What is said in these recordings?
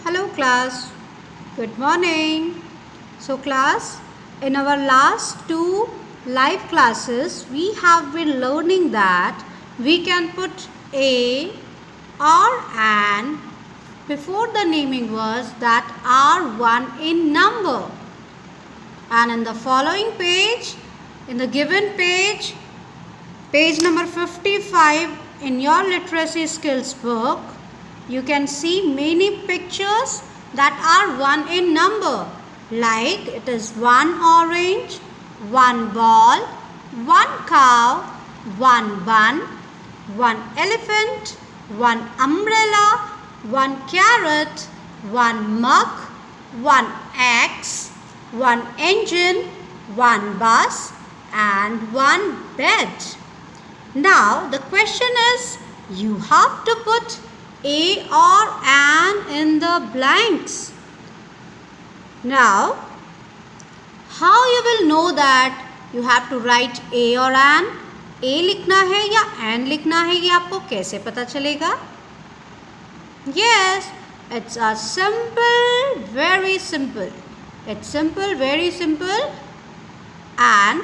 Hello class, good morning. So class, in our last two live classes, we have been learning that we can put a or an before the naming words that are one in number. And in the following page, in the given page, page number 55 in your literacy skills book, you can see many pictures that are one in number, like it is one orange, one ball, one cow, one bun, one elephant, one umbrella, one carrot, one mug, one axe, one engine, one bus and one bed. Now the question is, you have to put a or an in the blanks. Now, how you will know that you have to write a or an? A लिखना है या an लिखना है, ये आपको कैसे पता चलेगा? Yes, it's a simple, very simple. It's simple, very simple. And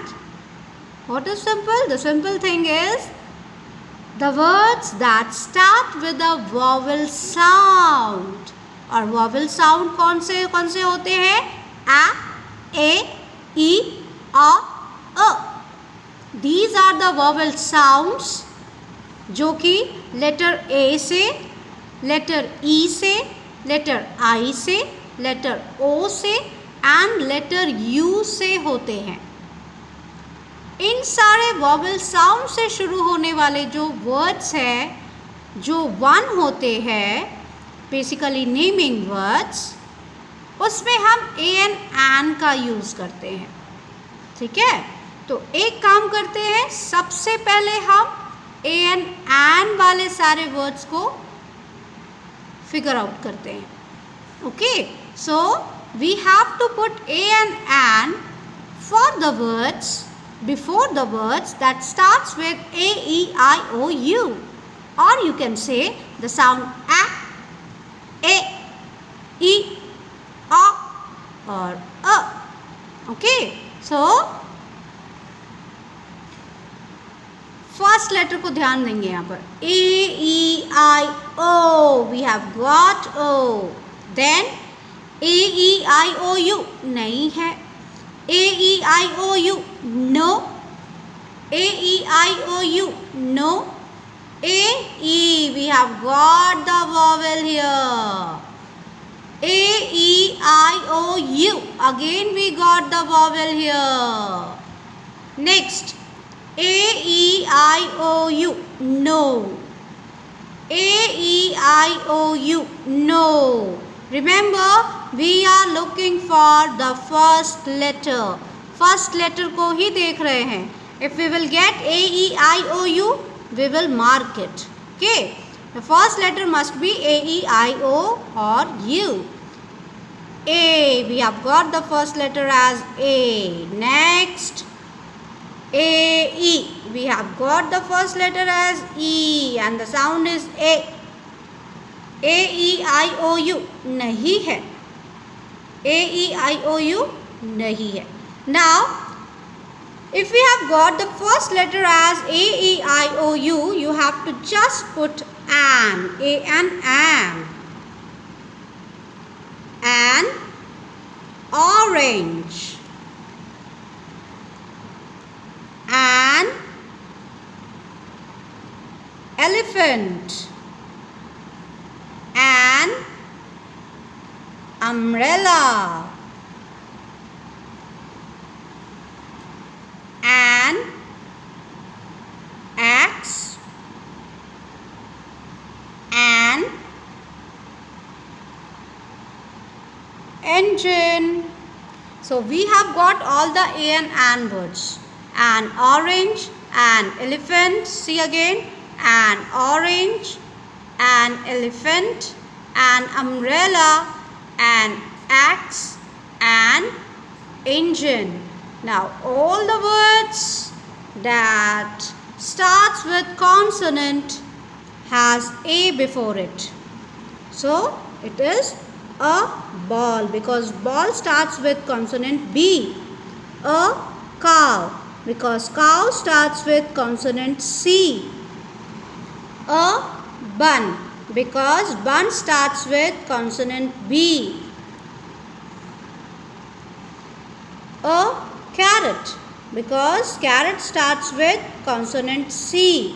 what is simple? The simple thing is the words that start with a vowel sound. और vowel sound कौन से होते हैं? A, E, A. These are the vowel sounds जो कि letter A से, letter E से, letter I से, letter O से and letter U से होते हैं. इन सारे वॉवल साउंड से शुरू होने वाले जो वर्ड्स हैं, जो वन होते हैं, बेसिकली नेमिंग वर्ड्स, उसमें हम ए एन का यूज़ करते हैं. ठीक है, तो एक काम करते हैं, सबसे पहले हम ए एन वाले सारे वर्ड्स को फिगर आउट करते हैं. Okay, so we have to put a an for the words before the words that starts with A, E, I, O, U, or you can say the sound A, E, A or A. Okay, so first letter को ध्यान देंगे यहाँ पर. A, E, I, O, we have got O. Then A, E, I, O, U नहीं है. A, E, I, O, U, no. A, E, I, O, U, no. A, E, we have got the vowel here. A, E, I, O, U, again we got the vowel here. Next, A, E, I, O, U, no. A, E, I, O, U, no. Remember, we are looking for the first letter. First letter को ही देख रहे हैं. If we will get A, E, I, O, U, we will mark it. Okay. The first letter must be A, E, I, O or U. A, we have got the first letter as A. Next, A, E, we have got the first letter as E and the sound is A. A, E, I, O, U नहीं है. A, E, I, O, U नहीं है. Now, if we have got the first letter as A, E, I, O, U, you have to just put an. A, an. An orange. An elephant. An umbrella. An axe. An engine. So we have got all the A and an words. An orange, an elephant, see again, an orange, an elephant, an umbrella, an axe, an engine. Now all the words that starts with consonant has A before it. So it is A ball, because ball starts with consonant B. A cow, because cow starts with consonant C. A bun, because bun starts with consonant B. A carrot, because carrot starts with consonant C.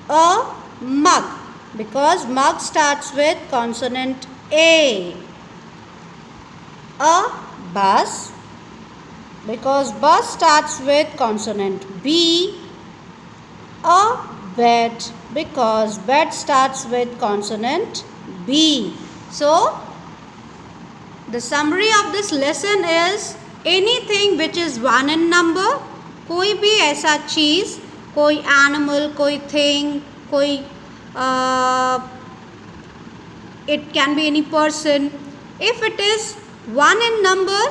A mug, because mug starts with consonant A. A bus, because bus starts with consonant B. A bed, because bed starts with consonant B. So, the summary of this lesson is anything which is 1 in number, कोई भी ऐसा चीज़, कोई animal, कोई thing, कोई it can be any person. If it is 1 in number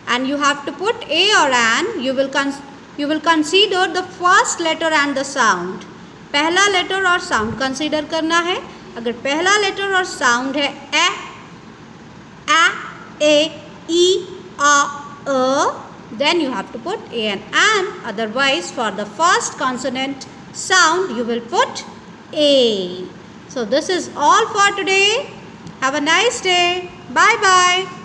and you have to put a or an, you will consider the first letter and the sound. पहला letter और sound consider करना है. अगर पहला letter और sound है ए ई आ then you have to put a and an. Otherwise, for the first consonant sound, you will put a. So this is all for today. Have a nice day. Bye bye.